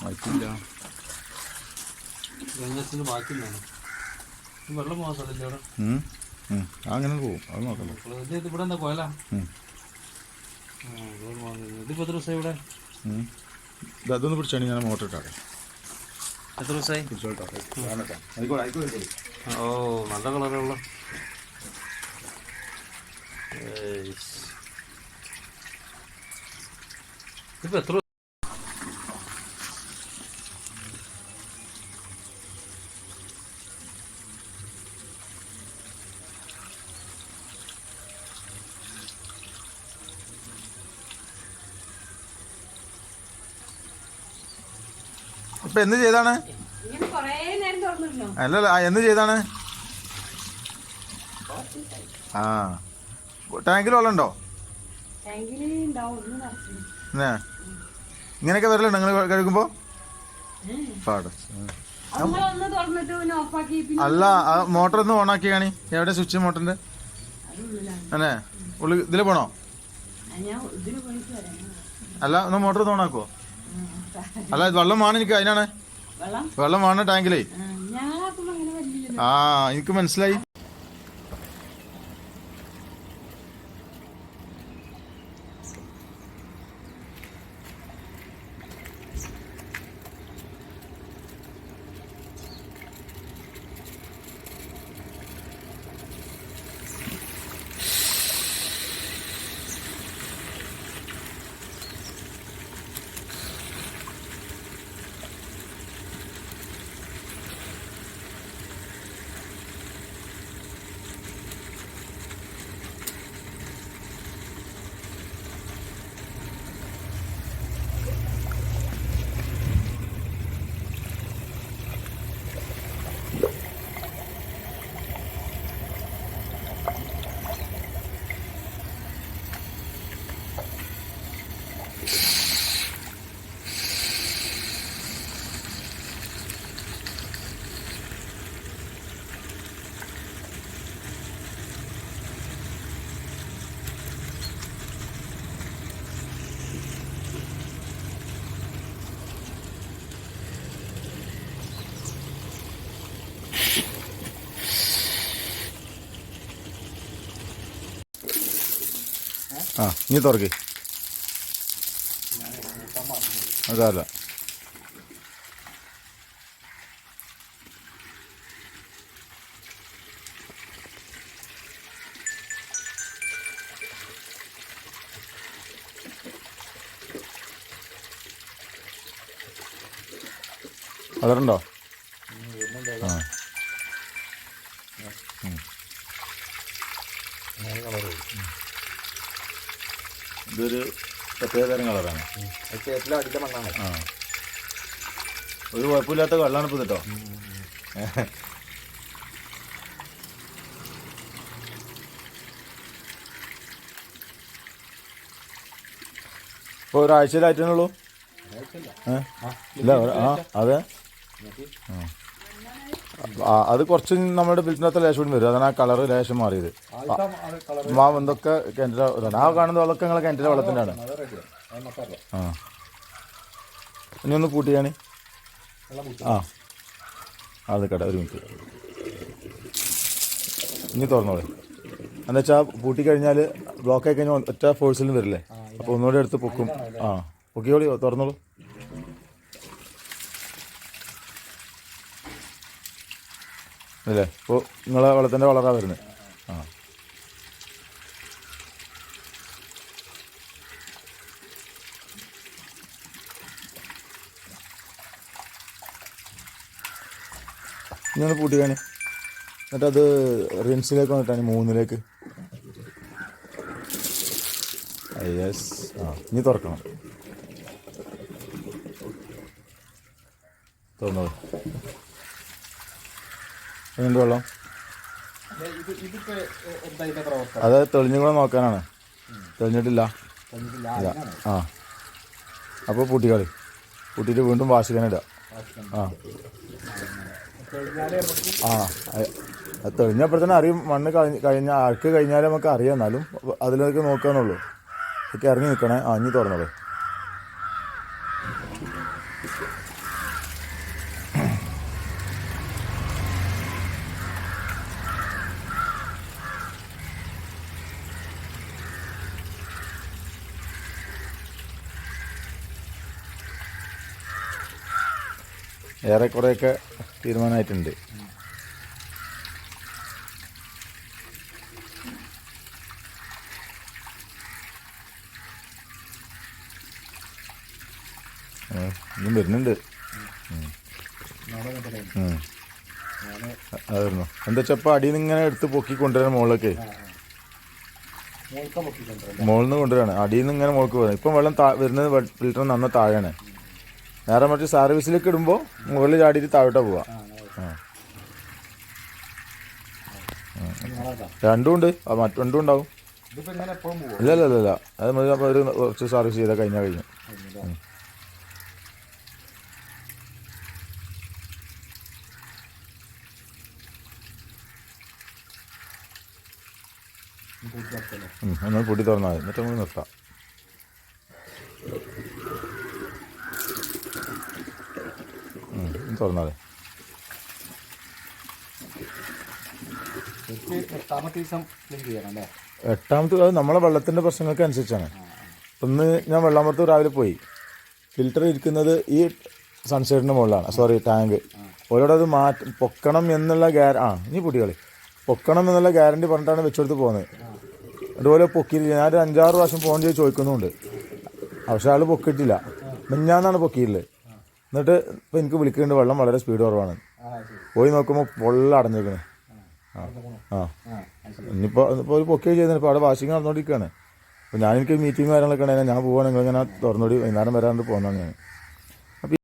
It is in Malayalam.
വായിക്കില്ല. ബാക്കിയില്ലാണ് വെള്ളം പോകാൻ സ്ഥലമില്ല അവിടെ. അങ്ങനെ പോകും. അത് നോക്കണ്ട. ഇവിടെ എന്താ കോയല? ഇതിപ്പോ എത്ര ദിവസമായി ഇവിടെ? അതൊന്ന് പിടിച്ചാണ് ഞാൻ മോട്ടർ ഇട്ടാട്ടെ. എത്ര ദിവസമായി? ഓ നല്ല കളറുള്ള. ഇതിപ്പോ എത്ര ഇപ്പൊ എന്ത് ചെയ്താണ്? അല്ലല്ല, എന്ത് ചെയ്താണ്? ആ, ടാങ്കിൽ വെള്ളം ഉണ്ടോ? ഇങ്ങനെയൊക്കെ വരലുണ്ടോ നിങ്ങൾ കഴുകുമ്പോ? അല്ല, ആ മോട്ടർ ഒന്ന് ഓണാക്കി കാണി. എവിടെ സ്വിച്ച് മോട്ടറിന്റെ? അല്ലേ ഉള്ളി ഇതില് പോണോ? അല്ല, ഒന്ന് മോട്ടർ ഒന്ന് ഓണാക്കുവോ? അല്ല, വെള്ളം വേണം എനിക്ക്. അതിനാണ് വെള്ളം വേണം ടാങ്കിലേ. ആ, എനിക്ക് മനസ്സിലായി. ആ, നീ തുറക്ക്. അതല്ല, കളറുണ്ടോ? ആ, ഇതൊരു പ്രത്യേകതരം കളറാണ്. ആ, ഒരു കുഴപ്പമില്ലാത്ത വെള്ളമാണ് ഇപ്പോൾ കേട്ടോ. ഇപ്പോൾ ഒരാഴ്ചയിലായിട്ടുള്ളൂ. ഇല്ല, ആ അതെ. അത് കുറച്ച് നമ്മുടെ ഫിൽറ്ററിനകത്ത് ലേശം കൂടി വരും. അതാണ് ആ കളറ് ലേശം മാറിയത്. എന്തൊക്കെ കിണറ്റിലെ ഇതാണ്. ആ കാണുന്ന വെള്ളമൊക്കെ നിങ്ങളെ കിണറ്റിലെ വെള്ളത്തിൻ്റെ ആണ്. ആ, ഇനി ഒന്ന് കൂട്ടിയാണ്. ആ, അത് കേട്ടെ, ഒരു മിനിറ്റ്. ഇനി തുറന്നോളെ. എന്താ വെച്ചാൽ പൂട്ടിക്കഴിഞ്ഞാൽ ബ്ലോക്ക് ആയി കഴിഞ്ഞാൽ ഒറ്റ ഫോഴ്സിലും വരില്ലേ. അപ്പോൾ ഒന്നുകൂടി എടുത്ത് പൊക്കും. ആ, പൊക്കിയോളി, തുറന്നോളൂ. അല്ലേ, ഇപ്പോൾ നിങ്ങളെ വെള്ളത്തിൻ്റെ കളറാണ് വരുന്നത്. ആ, ഇനി ഒന്ന് പൂട്ടിക്കാന്. എന്നിട്ടത് റിൻസിലേക്ക് വന്നിട്ടാണ് 3ലേക്ക്. യെസ്. ആ, ഇനി തുറക്കണം. തുറന്നോളൂ. എങ്ങനെയുണ്ട് വെള്ളം? അത് തെളിഞ്ഞുകൂടെ നോക്കാനാണ്. തെളിഞ്ഞിട്ടില്ല. ആ, അപ്പോൾ പൂട്ടിക്കളി. പൂട്ടിയിട്ട് വീണ്ടും വാഷിക്കാനിടുക. ആ ആ, അത് തെളിഞ്ഞപ്പോഴത്തേനും അറിയും. മണ്ണ് അഴുക്ക് കഴിഞ്ഞാൽ നമുക്ക് അറിയാം. എന്നാലും അതിലേക്ക് നോക്കാന്നുള്ളൂ. ഇതൊക്കെ ഇറങ്ങി നിൽക്കണേ. ആ, ഇനി തുറന്നോളൂ. ഏറെക്കുറെയൊക്കെ തീരുമാനമായിട്ടുണ്ട്. ഇതും വരുന്നുണ്ട്. അതായിരുന്നു എന്താ വെച്ചാൽ ഇപ്പം അടിയിൽ നിന്ന് ഇങ്ങനെ എടുത്ത് പൊക്കി കൊണ്ടുവരാൻ മുകളിലേക്ക് മുകളിൽ നിന്ന് കൊണ്ടുവരാണ്. അടിയിൽ നിന്ന് ഇങ്ങനെ മുകൾക്ക് വരുന്നത്. ഇപ്പം വെള്ളം വരുന്നത് ഫിൽറ്റർ നന്ന താഴെയാണ്. നേരെ മറിച്ച് സർവീസിലേക്ക് ഇടുമ്പോൾ മുകളിൽ ചാടിയിട്ട് താഴോട്ടാ പോവാ. രണ്ടും ഉണ്ട്, രണ്ടും ഉണ്ടാവും. ഇല്ല ഇല്ല ഇല്ല ഇല്ല, അത് മതി. അപ്പോൾ ഒരു കുറച്ച് സർവീസ് ചെയ്താൽ കഴിഞ്ഞു. എന്നാൽ പൊടി തുറന്നാൽ മതി, എന്നിട്ട് നമുക്ക് നിർത്താം. തുറന്നാലേ എട്ടാമത്തെ അത് നമ്മളെ വെള്ളത്തിൻ്റെ പ്രശ്നങ്ങൾക്ക് അനുസരിച്ചാണ്. ഒന്ന് ഞാൻ വെള്ളാമത്ത് രാവിലെ പോയി, ഫിൽറ്റർ ഇരിക്കുന്നത് ഈ സൺസൈഡിൻ്റെ മുകളിലാണ്, സോറി ടാങ്ക്. ഓരോട് അത് പൊക്കണം എന്നുള്ള ഇനി പൊടികളി പൊക്കണം എന്നുള്ള ഗ്യാരണ്ടി പറഞ്ഞിട്ടാണ് വെച്ചെടുത്ത് പോകുന്നത്. അതുപോലെ പൊക്കിയില്ല. ഞാനൊരു 5-6 പ്രാവശ്യം ഫോൺ ചെയ്ത് ചോദിക്കുന്നുണ്ട്, പക്ഷെ ആൾ പൊക്കിയിട്ടില്ല. മിഞ്ഞാന്നാണ് പൊക്കിയിട്ടുള്ളത്. എന്നിട്ട് ഇപ്പം എനിക്ക് വിളിക്കുന്നുണ്ട്, വെള്ളം വളരെ സ്പീഡ് കുറവാണ്. പോയി നോക്കുമ്പോൾ പൊള്ള അടഞ്ഞേക്കണേ. ഇനിയിപ്പോൾ ഒരു പൊക്കി ചെയ്യുന്നത് ഇപ്പോൾ അവിടെ വാഷിങ് നടന്നുകൊണ്ടിരിക്കുകയാണ്. അപ്പോൾ എനിക്ക് മീറ്റിംഗ് കാര്യങ്ങളൊക്കെ ഉണ്ടെങ്കിൽ ഞാൻ പോവുകയാണെങ്കിൽ ഇങ്ങനെ തുറന്നുകൂടി വൈകുന്നേരം വരാണ്ട് പോകുന്നതാണ് ഞാൻ.